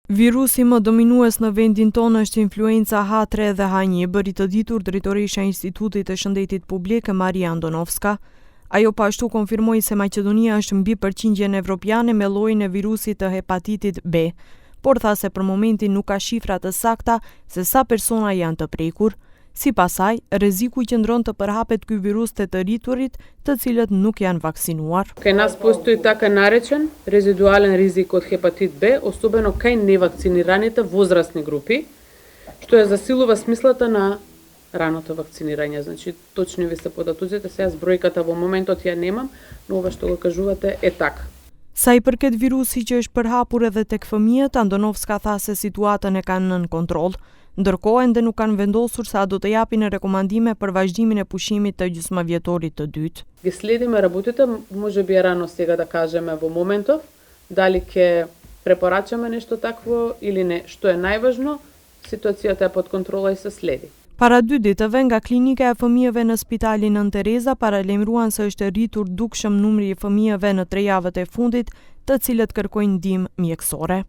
Virusi më dominues në vendin tonë është influenca H3 dhe H1, bëri të ditur drejtoresha e Institutit të Shëndetit Publik Maria Andonovska. Ajo pashtu konfirmoi se Maqedonia është mbi përqindjen evropiane me llojin e virusit të hepatitit B, por tha se për momentin nuk ka shifra të sakta se sa persona janë të prekur. Sipas saj, rreziku qëndron të përhapet ky virus te të rriturit, të cilët nuk janë vaksinuar. Kod nas postoji така наречен резидуален ризик од хепатит Б, особено кај невакцинираните возрастни групи, што ја засилува смислата на раното вакцинирање. Значи, точни ви се податоците, сега збројката во моментот ја немам, но ова што го кажувате е така. Sa i përket virusi që është përhapur edhe tek fëmijët, Andonovska tha se situatën e kanë nën kontroll. Ndërkohë ende nuk kanë vendosur sa do të japin rekomandime për vazhdimin e pushimit të gjysmavjetorit të dytë. Ги следиме работите, може би е рано сега да кажеме во моментов, дали ќе препорачаме нешто такво или не. Што е најважно, ситуацијата е под контрола и се следи. Para 2 ditëve nga klinika e fëmijëve në spitalin Nën Tereza paralajmëruan se është rritur dukshëm numri i fëmijëve në 3 javët e fundit, të cilët kërkojnë ndihmë mjekësore.